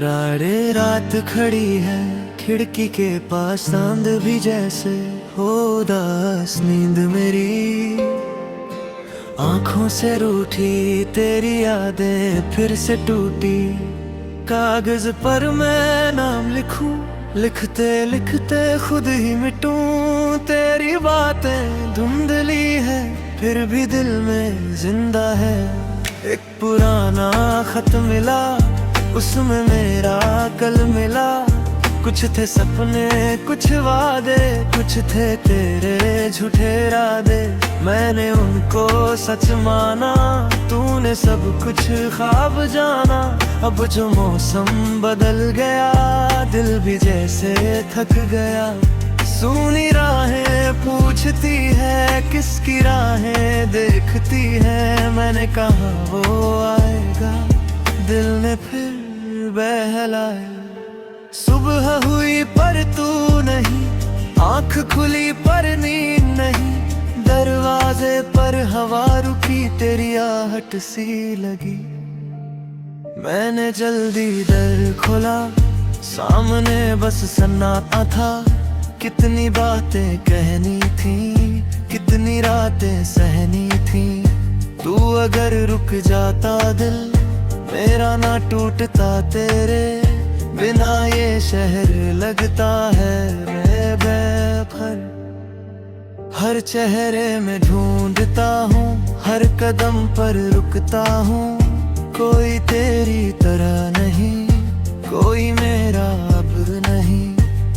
करारे रात खड़ी है खिड़की के पास, चांद भी जैसे हो उदास। नींद मेरी आंखों से रूठी, तेरी यादें फिर से टूटी। कागज पर मैं नाम लिखूं, लिखते लिखते खुद ही मिटूं। तेरी बातें धुंधली है फिर भी दिल में जिंदा है। एक पुराना खत मिला, उसमें मेरा कल मिला। कुछ थे सपने कुछ वादे, कुछ थे तेरे झूठे इरादे। मैंने उनको सच माना, तूने सब कुछ ख्वाब जाना। अब जो मौसम बदल गया, दिल भी जैसे थक गया। सूनी राहें पूछती है, किसकी राहें देखती है। मैंने कहा वो आएगा, दिल ने फिर बहलाया। सुबह हुई पर तू नहीं, आंख खुली पर नींद नहीं। दरवाजे पर हवा रुकी, तेरी आहट सी लगी। मैंने जल्दी दर खोला, सामने बस सन्नाटा था। कितनी बातें कहनी थी, कितनी रातें सहनी थी। तू अगर रुक जाता दिल मेरा ना टूटता। तेरे बिना ये शहर लगता है बेखबर। हर चेहरे में ढूंढता हूँ, हर कदम पर रुकता हूँ। कोई तेरी तरह नहीं, कोई मेरा अब नहीं।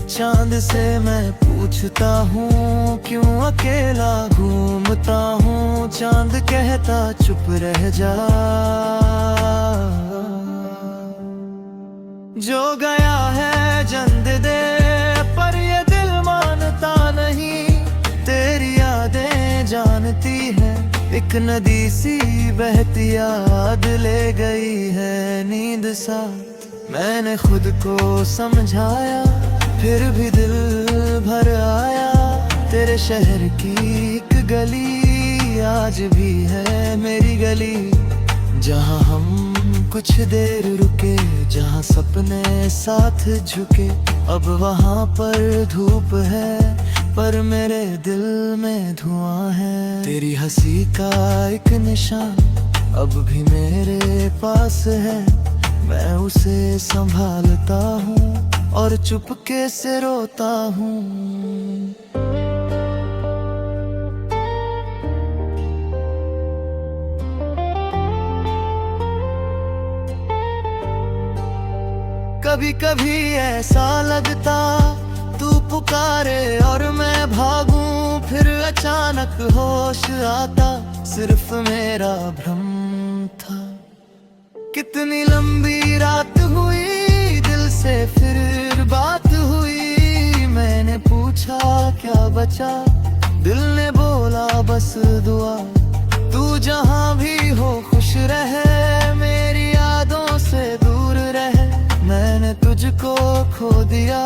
चांद से मैं पूछता हूँ, क्यों अकेला घूमता हूँ। चांद कहता चुप रह जा, जो गया है जंद दे। पर ये दिल मानता नहीं, तेरी यादें जानती है। एक नदी सी बहती याद ले गई है नींद साथ। मैंने खुद को समझाया, फिर भी दिल भर आया। तेरे शहर की एक गली आज भी है मेरी गली। जहाँ हम कुछ देर रुके, जहाँ सपने साथ झुके। अब वहाँ पर धूप है, पर मेरे दिल में धुआं है। तेरी हंसी का एक निशान अब भी मेरे पास है। मैं उसे संभालता हूँ और चुपके से रोता हूँ। कभी कभी ऐसा लगता तू पुकारे और मैं भागूं। फिर अचानक होश आता, सिर्फ मेरा भ्रम था। कितनी लंबी रात हुई, दिल से फिर बात हुई। मैंने पूछा क्या बचा, दिल ने बोला बस दुआ। तू जहाँ भी हो खुश रहे, मेरी यादों से दूर रहे। मैंने तुझको खो दिया,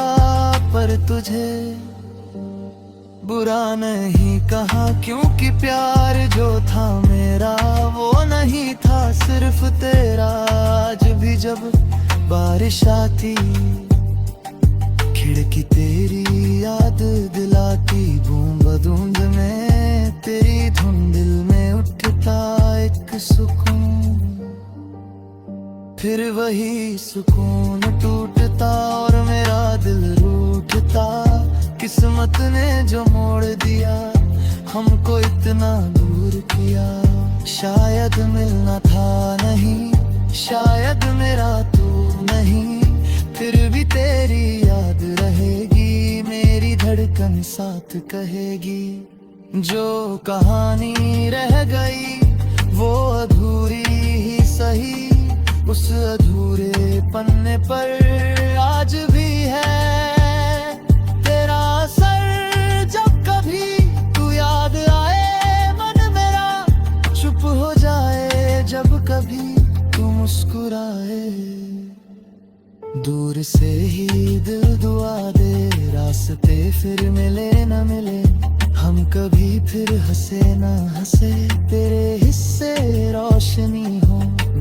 पर तुझे बुरा नहीं कहा। क्योंकि प्यार जो था मेरा वो नहीं था सिर्फ तेरा। आज भी जब बारिश आती, खिड़की तेरी याद दिलाती। बूंद बूंद में तेरी धुन, दिल में उठता एक सुकून। फिर वही सुकून टूटता और मेरा दिल रूठता। किस्मत ने जो मोड़ दिया, हमको इतना दूर किया। शायद मिलना था नहीं, शायद मेरा तू नहीं। फिर भी तेरी याद रहेगी, मेरी धड़कन साथ कहेगी। जो कहानी रह गई वो अधूरी ही सही। उस अधूरे पन्ने पर आज भी है तेरा असर। जब कभी तू याद आए, मन मेरा चुप हो जाए। जब कभी तू मुस्कुराए, दूर से ही दिल दुआ दे। रास्ते फिर मिले न मिले, हम कभी फिर हंसे न हंसे। तेरे हिस्से रोशनी हो,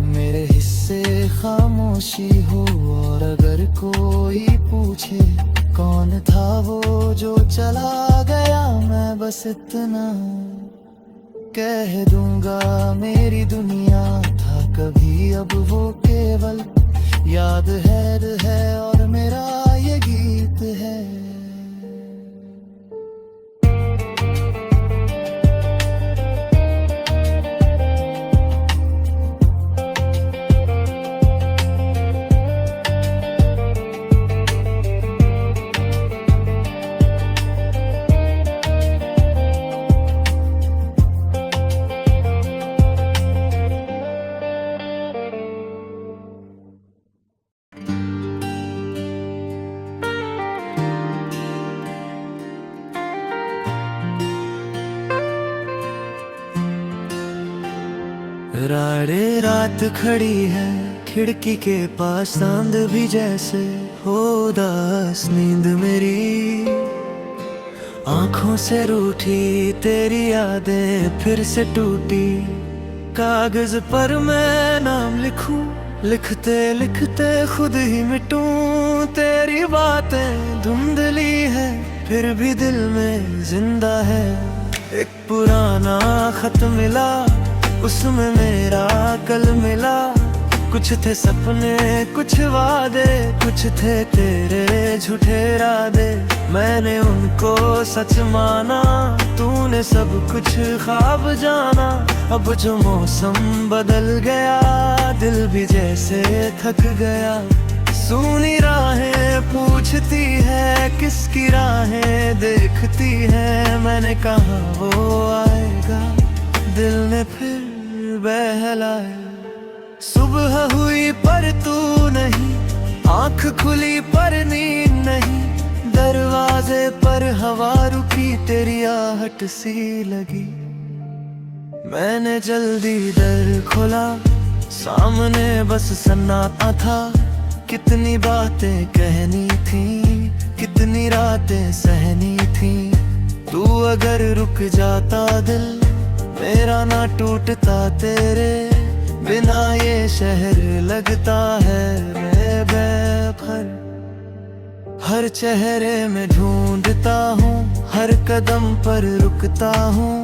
मेरे हिस्से खामोशी हो। और और अगर कोई पूछे कौन था वो जो चला गया, मैं बस इतना कह दूंगा, मेरी दुनिया था कभी, अब वो केवल याद है और मेरा ये गीत है। राड़े रात खड़ी है खिड़की के पास, चांद भी जैसे हो उदास, नींद मेरी आंखों से रूठी, तेरी यादें फिर से टूटी। कागज पर मैं नाम लिखूं, लिखते लिखते खुद ही मिटूं। तेरी बातें धुंधली है फिर भी दिल में जिंदा है। एक पुराना खत मिला, उसमें मेरा कल मिला। कुछ थे सपने कुछ वादे, कुछ थे तेरे झूठे इरादे। मैंने उनको सच माना, तूने सब कुछ ख्वाब जाना। अब जो मौसम बदल गया, दिल भी जैसे थक गया। सुनी राहें पूछती है, किसकी राहें देखती है। मैंने कहा वो आएगा, दिल ने फिर बहलाया। सुबह हुई पर तू नहीं, आंख खुली पर नींद नहीं। दरवाजे पर हवा रुकी, तेरी आहट सी लगी। मैंने जल्दी दर खोला, सामने बस सन्नाटा था। कितनी बातें कहनी थी, कितनी रातें सहनी थी। तू अगर रुक जाता दिल मेरा ना टूटता, तेरे बिना ये शहर लगता है बेखबर। हर चेहरे में ढूंढता हूँ, हर कदम पर रुकता हूँ।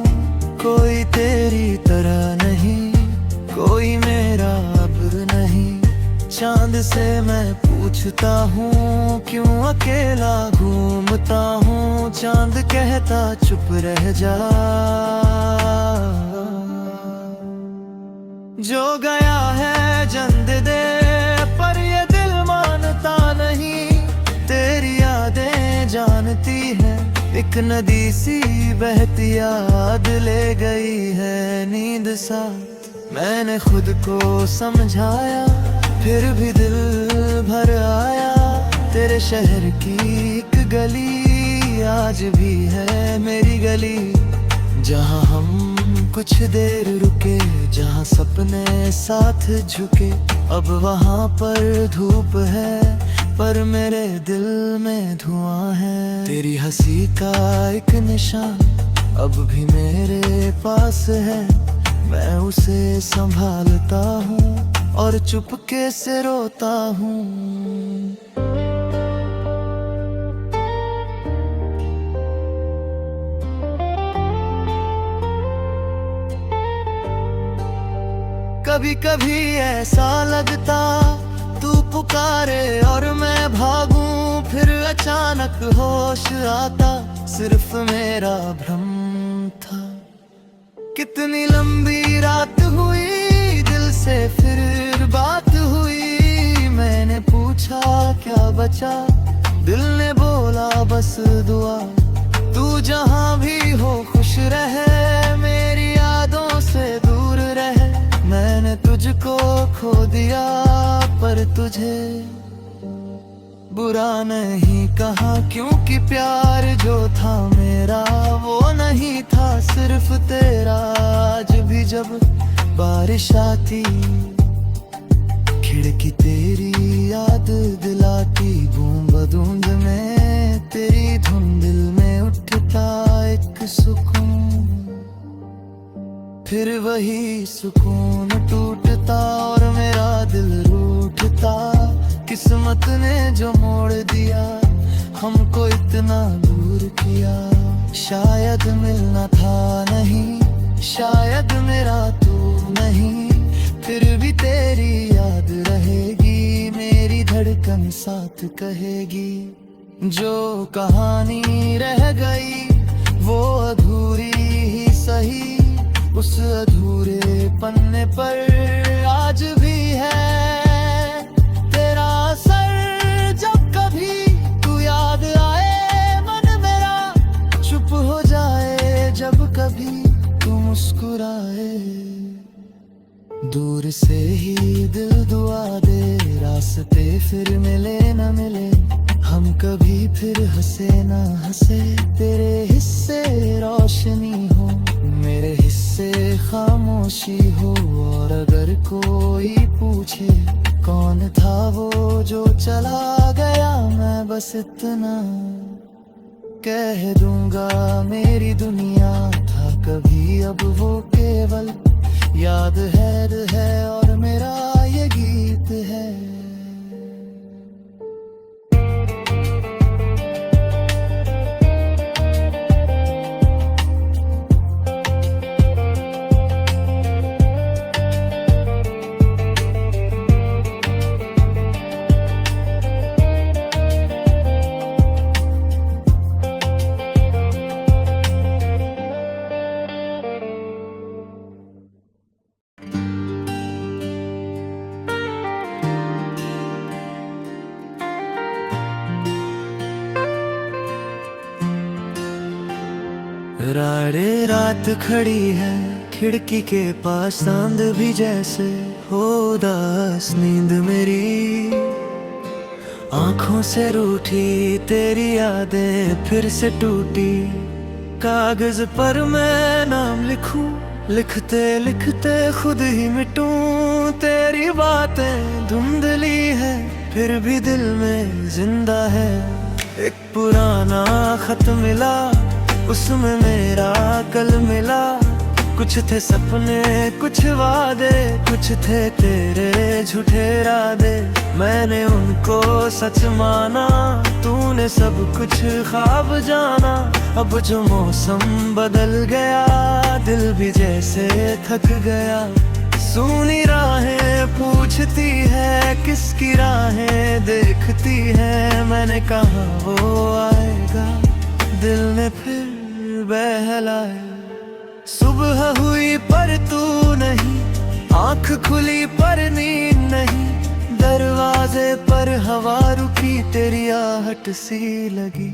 कोई तेरी तरह नहीं, कोई मेरा अब नहीं। चांद से मैं पूछता हूँ, क्यों अकेला घूमता हूँ। चांद कहता चुप रह जा, जो गया है जंद दे। पर ये दिल मानता नहीं, तेरी यादें जानती है। एक नदी सी बहती याद ले गई है नींद साथ। मैंने खुद को समझाया, फिर भी दिल भर आया। तेरे शहर की एक गली आज भी है मेरी गली, जहाँ हम कुछ देर रुके, जहाँ सपने साथ झुके। अब वहाँ पर धूप है, पर मेरे दिल में धुआं है। तेरी हंसी का एक निशान अब भी मेरे पास है। मैं उसे संभालता हूँ और चुपके से रोता हूँ। कभी कभी ऐसा लगता तू पुकारे और मैं भागूं। फिर अचानक होश आता, सिर्फ मेरा भ्रम था। कितनी लंबी रात हुई, दिल से फिर बात हुई। मैंने पूछा क्या बचा, दिल ने बोला बस दुआ। तू जहाँ भी हो खुश रहे, मेरी यादों से दूर रहे। मैंने तुझको खो दिया, पर तुझे बुरा नहीं कहा, क्योंकि प्यार जो था मेरा वो नहीं था सिर्फ तेरा। आज भी जब बारिश आती, खिड़की तेरी याद दिलाती। बूंद बूंद में तेरी धुन, दिल में उठता एक सुकून। फिर वही सुकून टूटता और मेरा दिल रूठता। किस्मत ने जो मोड़ दिया, हमको इतना दूर किया। शायद मिलना था नहीं, शायद मेरा तू नहीं, फिर भी तेरी याद रहेगी, मेरी धड़कन साथ कहेगी। जो कहानी रह गई वो अधूरी ही सही, उस अधूरे पन्ने पर आज भी है तेरा असर। जब कभी तू याद आए मन मेरा चुप हो जाए, जब कभी तू मुस्कुराए। दूर से ही दिल दुआ दे, रास्ते फिर मिले न मिले, हम कभी फिर हंसे ना हंसे। तेरे हिस्से रोशनी हो, मेरे हिस्से खामोशी हो। और अगर कोई पूछे कौन था वो जो चला गया, मैं बस इतना कह दूंगा, मेरी दुनिया था कभी, अब वो केवल याद है और मेरा ये गीत है। राड़े रात खड़ी है खिड़की के पास, चांद भी जैसे हो उदास। नींद मेरी आंखों से रूठी, तेरी यादें फिर से टूटी। कागज पर मैं नाम लिखूं, लिखते लिखते खुद ही मिटूं। तेरी बातें धुंधली है फिर भी दिल में जिंदा है। एक पुराना खत मिला, उसमें मेरा कल मिला। कुछ थे सपने कुछ वादे, कुछ थे तेरे झूठे इरादे। मैंने उनको सच माना, तूने सब कुछ ख्वाब जाना। अब जो मौसम बदल गया, दिल भी जैसे थक गया। सूनी राहें पूछती है, किसकी राहें देखती है। मैंने कहा वो आएगा, दिल ने फिर बहलाए। सुबह हुई पर तू नहीं, आंख खुली पर नींद नहीं। दरवाजे पर हवा रुकी, तेरी आहट सी लगी।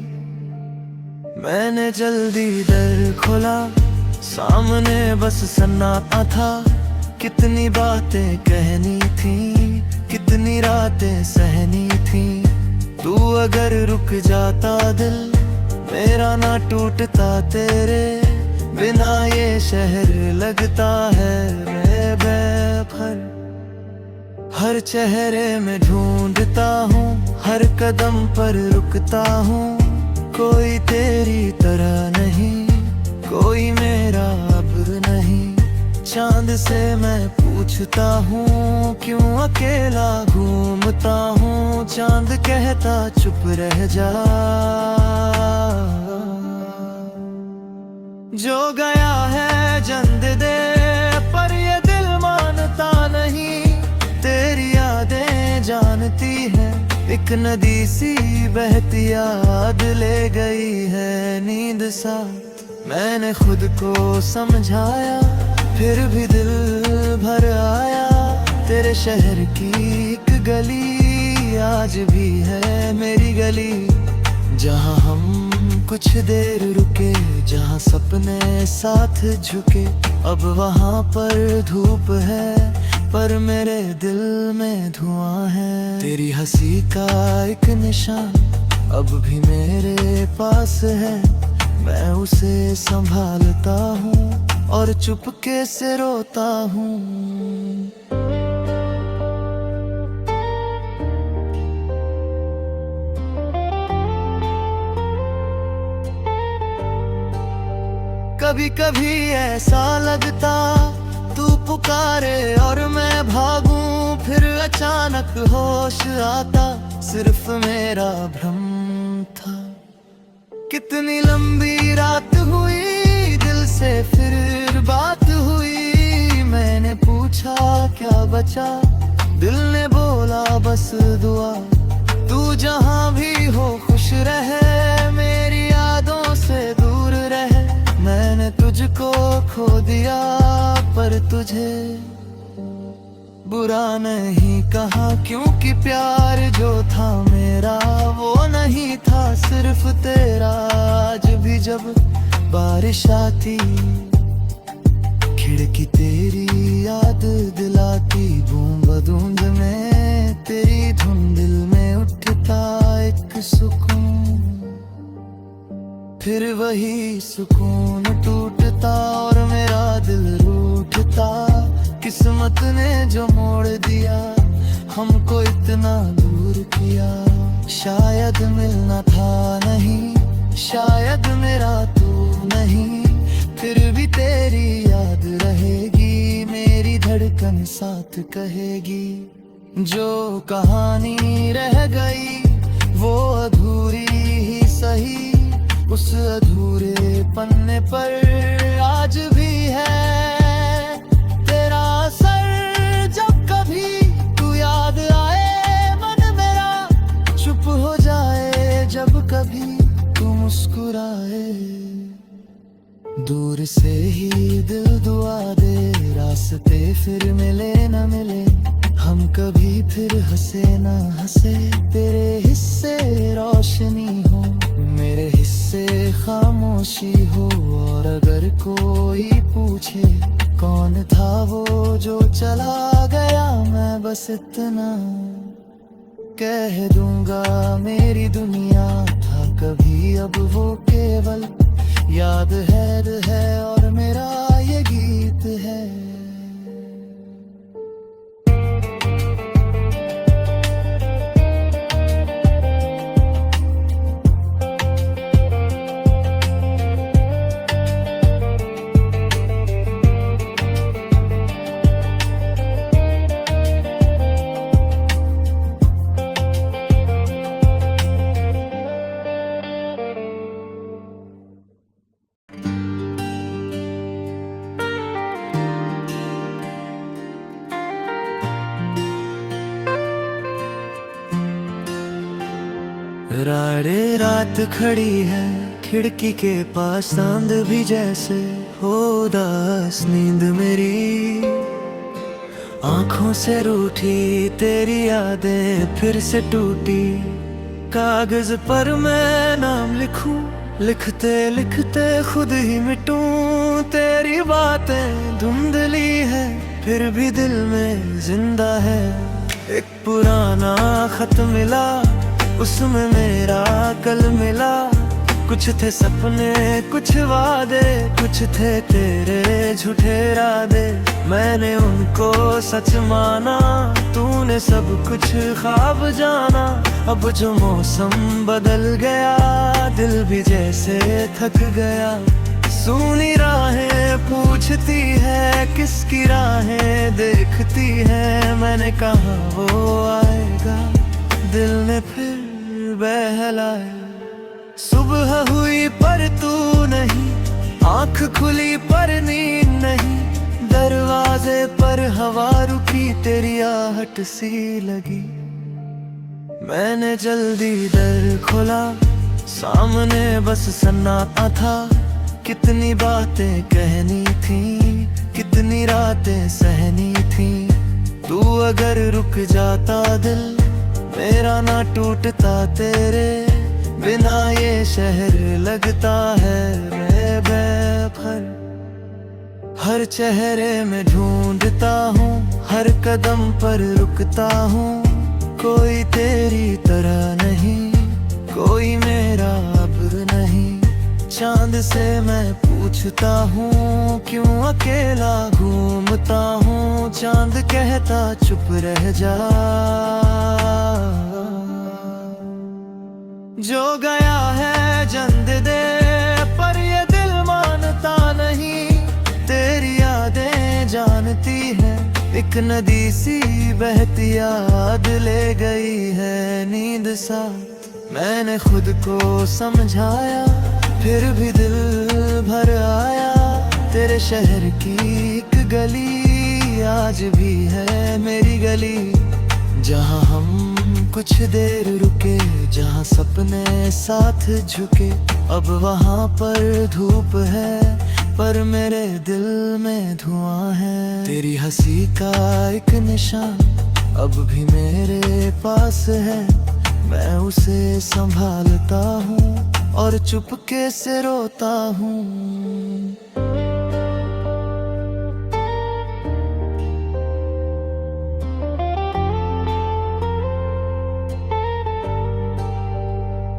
मैंने जल्दी दर खोला, सामने बस सन्नाटा था। कितनी बातें कहनी थी, कितनी रातें सहनी थी। तू अगर रुक जाता दिल मेरा ना टूटता, तेरे बिना ये शहर लगता है बेखबर। हर चेहरे में ढूंढता हूँ, हर कदम पर रुकता हूँ। कोई तेरी तरह नहीं, कोई मेरा अब नहीं। चांद से मैं पूछता हूँ, क्यों अकेला घूमता हूँ। चांद कहता चुप रह जा, जो गया है जंद दे। पर ये दिल मानता नहीं, तेरी यादें जानती है। एक नदी सी बहती याद ले गई है नींद साथ। मैंने खुद को समझाया, फिर भी दिल भर आया। तेरे शहर की एक गली आज भी है मेरी गली, जहाँ हम कुछ देर रुके, जहाँ सपने साथ झुके। अब वहाँ पर धूप है, पर मेरे दिल में धुआं है। तेरी हंसी का एक निशान अब भी मेरे पास है। मैं उसे संभालता हूँ और चुपके से रोता हूँ। कभी कभी ऐसा लगता तू पुकारे और मैं भागूं, फिर अचानक होश आता सिर्फ मेरा भ्रम था। कितनी लंबी रात हुई, दिल से फिर बात हुई। मैंने पूछा क्या बचा, दिल ने बोला बस दुआ। तू जहाँ भी हो खुश रहे, मेरी यादों से दूर रहे। मैंने तुझको खो दिया पर तुझे बुरा नहीं कहा, क्योंकि प्यार जो था मेरा वो नहीं था सिर्फ तेरा। आज भी जब बारिश आती, खिड़की तेरी याद दिलाती। बूंद बूंद में तेरी धुन, दिल में उठता एक सुकून। फिर वही सुकून टूटता और मेरा दिल रूठता। किस्मत ने जो मोड़ दिया, हमको इतना दूर किया। शायद मिलना था नहीं, शायद मेरा तू नहीं। फिर भी तेरी याद रहेगी, मेरी धड़कन साथ कहेगी। जो कहानी रह गई वो अधूरी ही सही, उस अधूरे पन्ने पर आज भी है तेरा असर। जब कभी तू याद आए, मन मेरा चुप हो जाए। जब कभी तू मुस्कुराए, दूर से ही दिल दुआ दे। रास्ते फिर मिले न मिले, हम कभी फिर हंसे न हंसे। तेरे हिस्से रोशनी हो, मेरे हिस्से खामोशी हो। और अगर कोई पूछे कौन था वो जो चला गया, मैं बस इतना कह दूंगा, मेरी दुनिया था कभी अब वो केवल याद है और मेरा ये गीत है। राड़े रात खड़ी है खिड़की के पास, चांद भी जैसे हो उदास। नींद मेरी आंखों से रूठी, तेरी यादें फिर से टूटी। कागज पर मैं नाम लिखूं, लिखते लिखते खुद ही मिटूं। तेरी बातें धुंधली है फिर भी दिल में जिंदा है। एक पुराना खत मिला, उसमें मेरा कल मिला। कुछ थे सपने कुछ वादे, कुछ थे तेरे झूठे इरादे। मैंने उनको सच माना, तूने सब कुछ ख्वाब जाना। अब जो मौसम बदल गया, दिल भी जैसे थक गया। सूनी राहें पूछती है, किसकी राहें देखती है। मैंने कहा वो आएगा, दिल ने फिर बहलाया। सुबह हुई पर तू नहीं, आँख खुली पर नींद नहीं। दरवाजे पर हवा रुकी, तेरी आहट सी लगी। मैंने जल्दी दर खोला, सामने बस सन्नाटा था। कितनी बातें कहनी थी, कितनी रातें सहनी थी। तू अगर रुक जाता दिल मेरा ना टूटता। तेरे बिना ये शहर लगता है बेखबर। हर चेहरे में ढूंढता हूँ, हर कदम पर रुकता हूँ। कोई तेरी तरह नहीं, कोई मेरा अब नहीं। चांद से मैं पूछता हूँ, क्यों अकेला घूमता हूँ। चांद कहता चुप रह जा, जो गया है जंद दे। पर ये दिल मानता नहीं, तेरी यादें जानती एक नदी सी बहती याद ले गई है नींद साथ। मैंने खुद को समझाया फिर भी दिल भर आया। तेरे शहर की एक गली आज भी है मेरी गली, जहाँ हम कुछ देर रुके, जहाँ सपने साथ झुके। अब वहाँ पर धूप है पर मेरे दिल में धुआं है। तेरी हंसी का एक निशान अब भी मेरे पास है, मैं उसे संभालता हूँ और चुपके से रोता हूँ।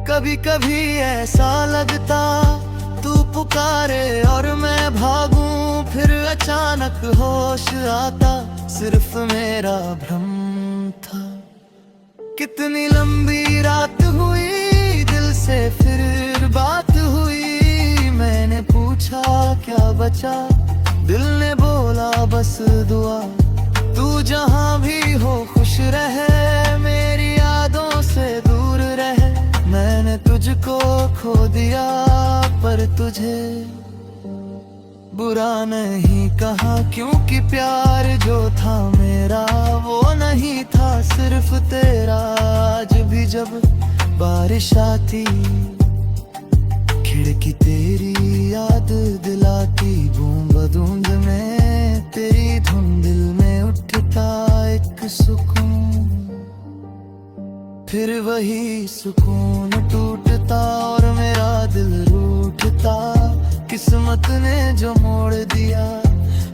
कभी कभी ऐसा लगता तू पुकारे और मैं भागूं, फिर अचानक होश आता सिर्फ मेरा भ्रम था। कितनी लंबी रात हुई दिल से फिर बात हुई। मैंने पूछा क्या बचा, दिल ने बोला बस दुआ। तू जहाँ भी हो खुश रहे, मेरी यादों से दूर रहे। मैंने तुझको खो दिया पर तुझे बुरा नहीं कहा, क्योंकि प्यार जो था मेरा वो नहीं था सिर्फ तेरा। आज भी जब बारिश आती खिड़की तेरी याद दिलाती, बूंद बूंद में तेरी धुन दिल में उठता एक सुकून। फिर वही सुकून टूटता और मेरा दिल रूठता। किस्मत ने जो मोड़ दिया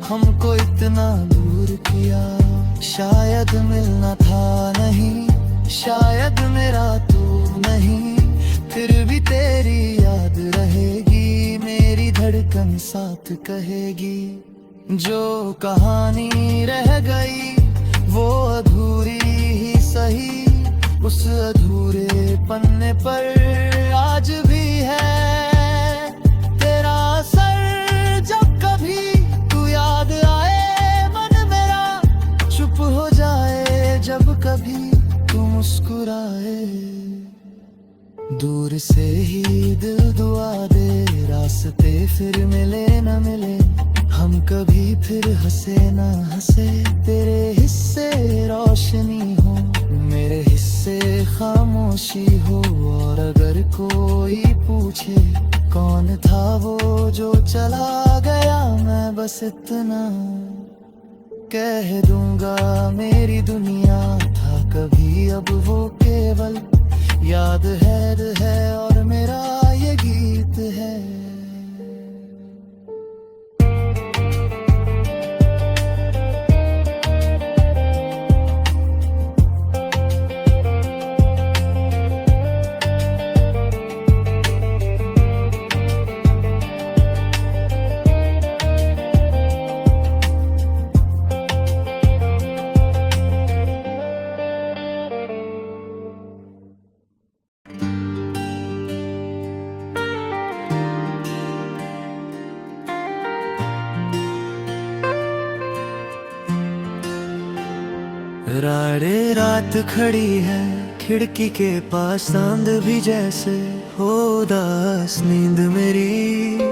हमको इतना दूर किया। शायद मिलना था नहीं, शायद मेरा तू नहीं, फिर भी तेरी याद रहेगी, मेरी धड़कन साथ कहेगी। जो कहानी रह गई वो अधूरी ही सही, उस अधूरे पन्ने पर आज भी है तेरा असर। जब कभी तू याद आए मन मेरा चुप हो जाए, जब कभी तू मुस्कुराए। दूर से ही दिल दुआ दे, रास्ते फिर मिले न मिले, हम कभी फिर हंसे न हंसे। तेरे हिस्से रोशनी हो, मेरे हिस्से खामोशी हो। और अगर कोई पूछे कौन था वो जो चला गया, मैं बस इतना कह दूंगा मेरी दुनिया था कभी, अब वो केवल याद है और मेरा ये गीत है। राड़े रात खड़ी है खिड़की के पास, चांद भी जैसे हो उदास। नींद मेरी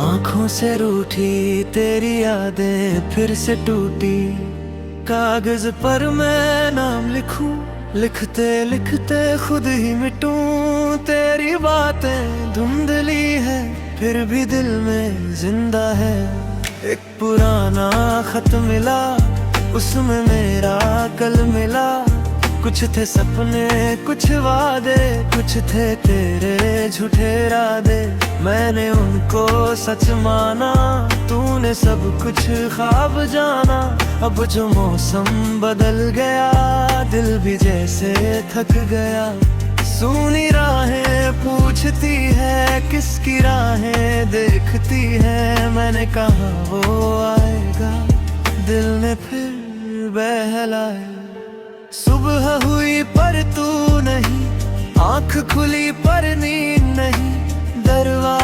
आंखों से रूठी, तेरी यादें फिर से टूटी। कागज पर मैं नाम लिखूं, लिखते लिखते खुद ही मिटूं। तेरी बातें धुंधली है फिर भी दिल में जिंदा है। एक पुराना खत मिला उसमें मेरा कल मिला। कुछ थे सपने कुछ वादे, कुछ थे तेरे झूठे इरादे। मैंने उनको सच माना, तूने सब कुछ ख्वाब जाना। अब जो मौसम बदल गया, दिल भी जैसे थक गया। सुनी राहें पूछती है, किसकी राहें देखती है। मैंने कहा वो आएगा, दिल ने फिर बहलाया। सुबह हुई पर तू नहीं, आँख खुली पर नींद नहीं। दरवाजा